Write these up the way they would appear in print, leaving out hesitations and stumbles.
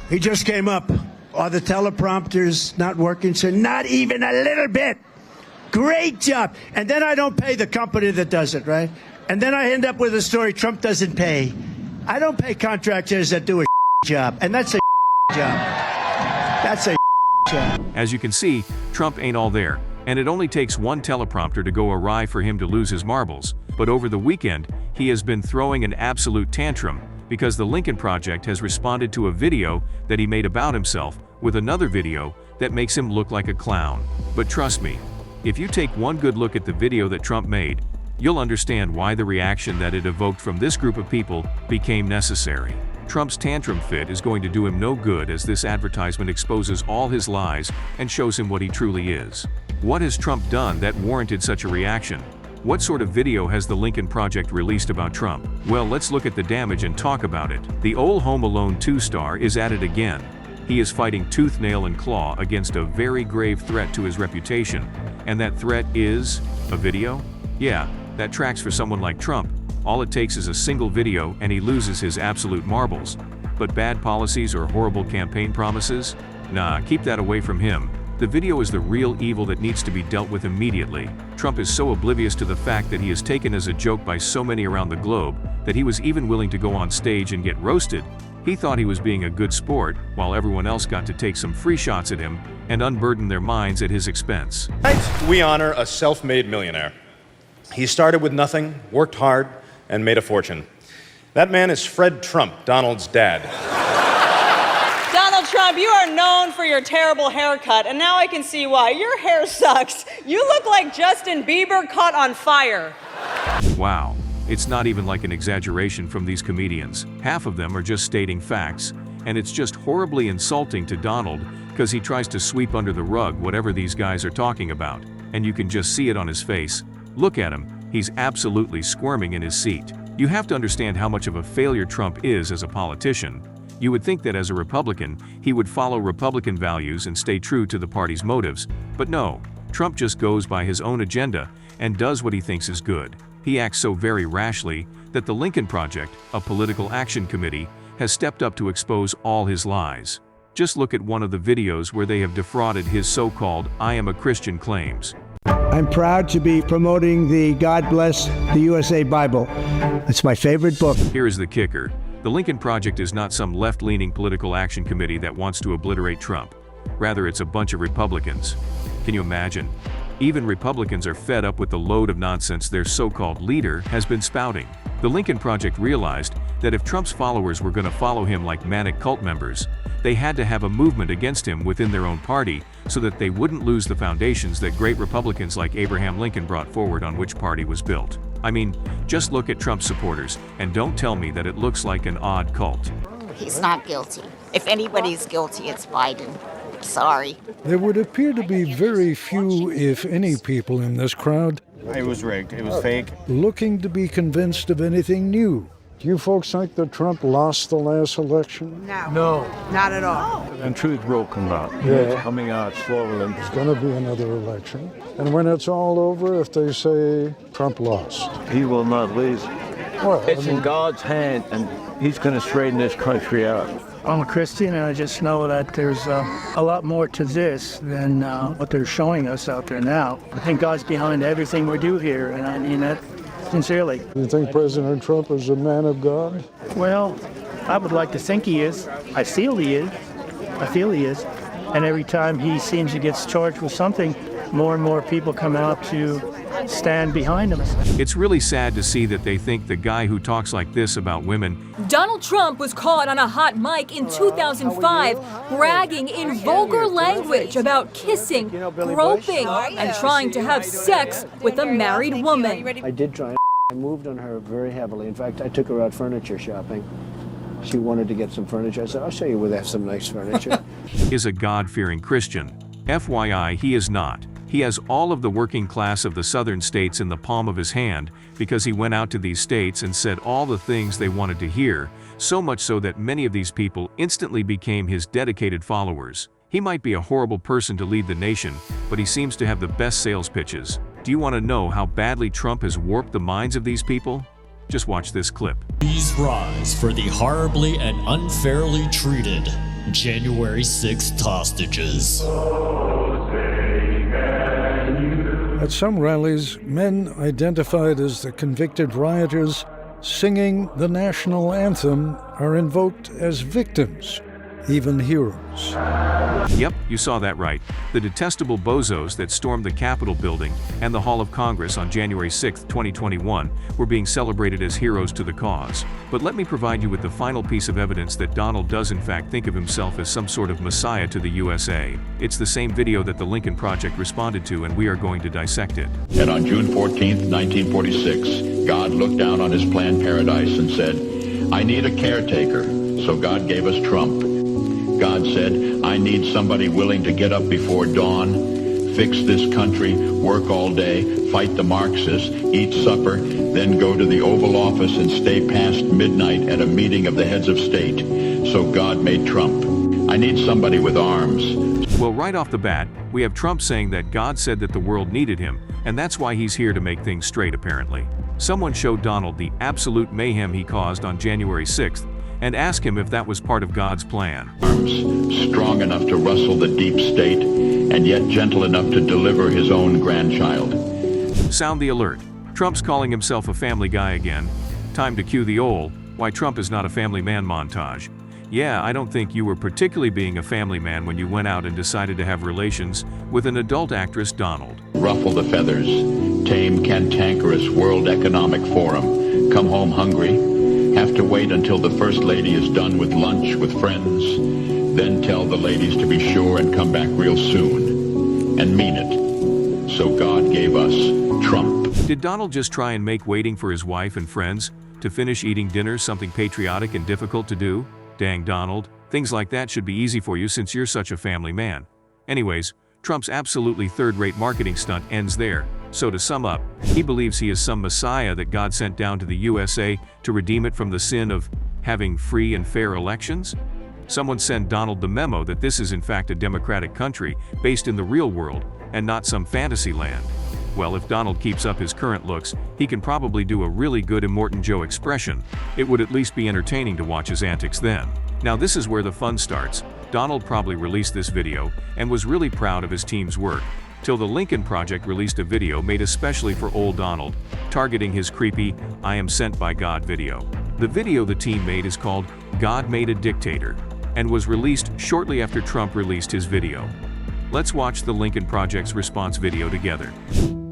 He just came up. Are the teleprompters not working, sir? Not even a little bit. Great job. And then I don't pay the company that does it, right? And then I end up with a story Trump doesn't pay. I don't pay contractors that do a job. And that's a job. That's a job. As you can see, Trump ain't all there. And it only takes one teleprompter to go awry for him to lose his marbles. But over the weekend, he has been throwing an absolute tantrum because the Lincoln Project has responded to a video that he made about himself with another video that makes him look like a clown. But trust me, if you take one good look at the video that Trump made, you'll understand why the reaction that it evoked from this group of people became necessary. Trump's tantrum fit is going to do him no good as this advertisement exposes all his lies and shows him what he truly is. What has Trump done that warranted such a reaction? What sort of video has the Lincoln Project released about Trump? Well, let's look at the damage and talk about it. The old Home Alone 2 star is at it again. He is fighting tooth, nail, and claw against a very grave threat to his reputation. And that threat is a video? Yeah, that tracks for someone like Trump. All it takes is a single video and he loses his absolute marbles. But bad policies or horrible campaign promises? Nah, keep that away from him. The video is the real evil that needs to be dealt with immediately. Trump is so oblivious to the fact that he is taken as a joke by so many around the globe that he was even willing to go on stage and get roasted. He thought he was being a good sport, while everyone else got to take some free shots at him and unburden their minds at his expense. Tonight, we honor a self-made millionaire. He started with nothing, worked hard, and made a fortune. That man is Fred Trump, Donald's dad. Donald Trump, you are known for your terrible haircut, and now I can see why. Your hair sucks. You look like Justin Bieber caught on fire. Wow, it's not even like an exaggeration from these comedians. Half of them are just stating facts, and it's just horribly insulting to Donald because he tries to sweep under the rug whatever these guys are talking about, and you can just see it on his face. Look at him, he's absolutely squirming in his seat. You have to understand how much of a failure Trump is as a politician. You would think that as a Republican, he would follow Republican values and stay true to the party's motives, but no, Trump just goes by his own agenda and does what he thinks is good. He acts so very rashly that the Lincoln Project, a political action committee, has stepped up to expose all his lies. Just look at one of the videos where they have defrauded his so-called "I am a Christian" claims. I'm proud to be promoting the God Bless the USA Bible. It's my favorite book. Here is the kicker. The Lincoln Project is not some left-leaning political action committee that wants to obliterate Trump. Rather, it's a bunch of Republicans. Can you imagine? Even Republicans are fed up with the load of nonsense their so-called leader has been spouting. The Lincoln Project realized that if Trump's followers were going to follow him like manic cult members, they had to have a movement against him within their own party so that they wouldn't lose the foundations that great Republicans like Abraham Lincoln brought forward on which party was built. I mean, just look at Trump's supporters and don't tell me that it looks like an odd cult. He's not guilty. If anybody's guilty, it's Biden. Sorry. There would appear to be very few, if any, people in this crowd It was rigged. It was fake. looking to be convinced of anything new. Do you folks think that Trump lost the last election? No, not at all. And truth will come out. Yeah. It's coming out slowly. There's going to be another election. And when it's all over, if they say Trump lost, He will not lose. well, It's in God's hand, and He's going to straighten this country out. I'm a Christian, and I just know that there's a lot more to this than what they're showing us out there now. I think God's behind everything we do here, and I mean that sincerely. you think President Trump is a man of God? Well, I would like to think he is. I feel he is. And every time he seems to get charged with something, more and more people come out to stand behind him. It's really sad to see that they think the guy who talks like this about women. Donald Trump was caught on a hot mic in 2005 bragging in vulgar language about kissing, groping, and trying to have sex with a married woman. I did try. I moved on her very heavily. In fact, I took her out furniture shopping. She wanted to get some furniture. I said, I'll show you where they have some nice furniture. Is a God-fearing Christian. FYI, he is not. He has all of the working class of the southern states in the palm of his hand because he went out to these states and said all the things they wanted to hear, so much so that many of these people instantly became his dedicated followers. He might be a horrible person to lead the nation, but he seems to have the best sales pitches. Do you want to know how badly Trump has warped the minds of these people? Just watch this clip. Please rise for the horribly and unfairly treated January 6th hostages. At some rallies, men identified as the convicted rioters singing the national anthem are invoked as victims, even heroes. Yep, you saw that right. The detestable bozos that stormed the Capitol building and the Hall of Congress on January 6, 2021 were being celebrated as heroes to the cause. But let me provide you with the final piece of evidence that Donald does in fact think of himself as some sort of messiah to the USA. It's the same video that the Lincoln Project responded to, and we are going to dissect it. And on June 14, 1946, God looked down on his planned paradise and said, "I need a caretaker." So God gave us Trump. God said, "I need somebody willing to get up before dawn, fix this country, work all day, fight the Marxists, eat supper, then go to the Oval Office and stay past midnight at a meeting of the heads of state." So God made Trump. I need somebody with arms. Well, right off the bat, we have Trump saying that God said that the world needed him, and that's why he's here to make things straight, apparently. Someone showed Donald the absolute mayhem he caused on January 6th, and ask him if that was part of God's plan. Arms strong enough to rustle the deep state, and yet gentle enough to deliver his own grandchild. Sound the alert. Trump's calling himself a family guy again. Time to cue the old "why Trump is not a family man" montage. Yeah, I don't think you were particularly being a family man when you went out and decided to have relations with an adult actress, Donald. Ruffle the feathers, tame cantankerous World Economic Forum, come home hungry, have to wait until the First Lady is done with lunch with friends, then tell the ladies to be sure and come back real soon, and mean it. So God gave us Trump. Did Donald just try and make waiting for his wife and friends to finish eating dinner something patriotic and difficult to do? Dang, Donald, things like that should be easy for you since you're such a family man. Anyways, Trump's absolutely third-rate marketing stunt ends there. So to sum up, he believes he is some messiah that God sent down to the USA to redeem it from the sin of having free and fair elections? Someone send Donald the memo that this is in fact a democratic country based in the real world and not some fantasy land. Well, if Donald keeps up his current looks, he can probably do a really good Immortan Joe expression. It would at least be entertaining to watch his antics then. Now this is where the fun starts. Donald probably released this video and was really proud of his team's work, till the Lincoln Project released a video made especially for old Donald, targeting his creepy "I am sent by God" video. The video the team made is called "God Made a Dictator" and was released shortly after Trump released his video. Let's watch the Lincoln Project's response video together.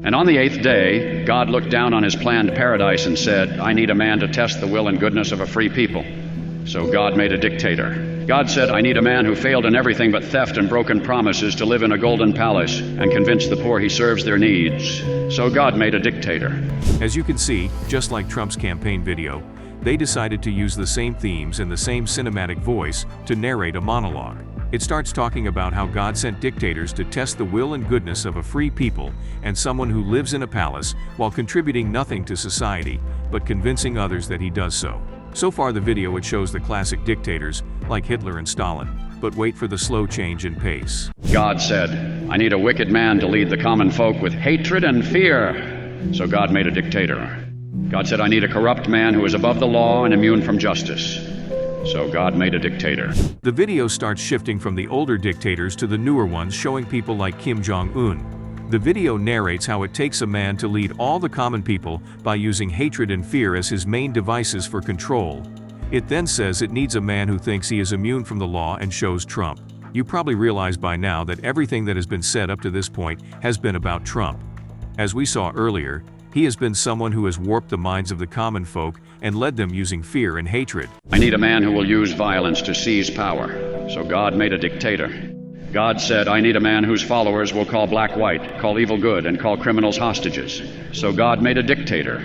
And on the 8th day, God looked down on his planned paradise and said, "I need a man to test the will and goodness of a free people." So God made a dictator. God said, "I need a man who failed in everything but theft and broken promises to live in a golden palace and convince the poor he serves their needs." So God made a dictator. As you can see, just like Trump's campaign video, they decided to use the same themes and the same cinematic voice to narrate a monologue. It starts talking about how God sent dictators to test the will and goodness of a free people and someone who lives in a palace while contributing nothing to society, but convincing others that he does so. So far the video it shows the classic dictators, like Hitler and Stalin. But wait for the slow change in pace. God said, "I need a wicked man to lead the common folk with hatred and fear." So God made a dictator. God said, "I need a corrupt man who is above the law and immune from justice." So God made a dictator. The video starts shifting from the older dictators to the newer ones, showing people like Kim Jong-un. The video narrates how it takes a man to lead all the common people by using hatred and fear as his main devices for control. It then says it needs a man who thinks he is immune from the law and shows Trump. You probably realize by now that everything that has been said up to this point has been about Trump. As we saw earlier, he has been someone who has warped the minds of the common folk and led them using fear and hatred. "I need a man who will use violence to seize power." So God made a dictator. God said, "I need a man whose followers will call black white, call evil good, and call criminals hostages." So God made a dictator.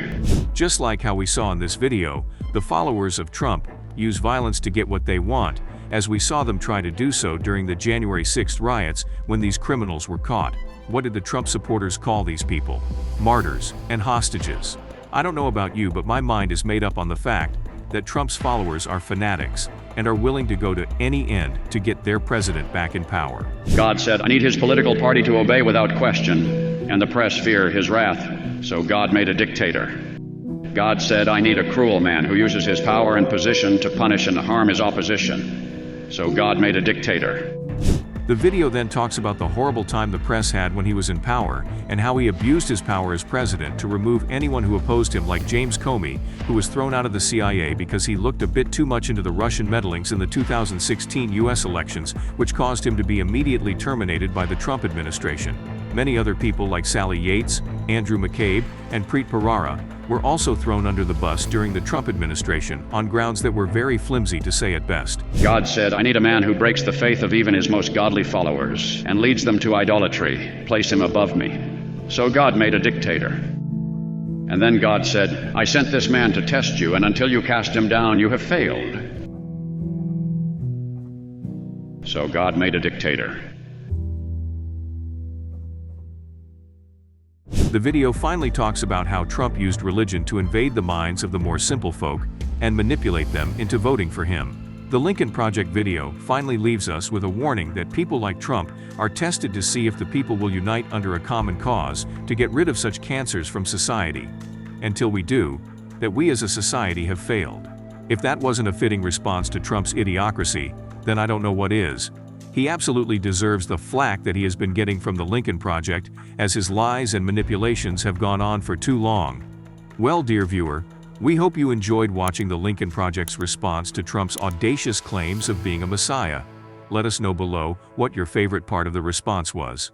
Just like how we saw in this video, the followers of Trump use violence to get what they want, as we saw them try to do so during the January 6th riots when these criminals were caught. What did the Trump supporters call these people? Martyrs and hostages. I don't know about you, but my mind is made up on the fact that Trump's followers are fanatics and are willing to go to any end to get their president back in power. God said, "I need his political party to obey without question, and the press fear his wrath." So God made a dictator. God said, "I need a cruel man who uses his power and position to punish and harm his opposition." So God made a dictator. The video then talks about the horrible time the press had when he was in power and how he abused his power as president to remove anyone who opposed him, like James Comey, who was thrown out of the CIA because he looked a bit too much into the Russian meddlings in the 2016 US elections, which caused him to be immediately terminated by the Trump administration. Many other people like Sally Yates, Andrew McCabe, and Preet Bharara were also thrown under the bus during the Trump administration on grounds that were very flimsy, to say at best. God said, I need a man who breaks the faith of even his most godly followers and leads them to idolatry. Place him above me. So God made a dictator. And then God said, I sent this man to test you, and until you cast him down, you have failed. So God made a dictator. The video finally talks about how Trump used religion to invade the minds of the more simple folk and manipulate them into voting for him. The Lincoln Project video finally leaves us with a warning that people like Trump are tested to see if the people will unite under a common cause to get rid of such cancers from society. Until we do, that we as a society have failed. If that wasn't a fitting response to Trump's idiocracy, then I don't know what is. He absolutely deserves the flack that he has been getting from the Lincoln Project, as his lies and manipulations have gone on for too long. Well, dear viewer, we hope you enjoyed watching the Lincoln Project's response to Trump's audacious claims of being a messiah. Let us know below what your favorite part of the response was.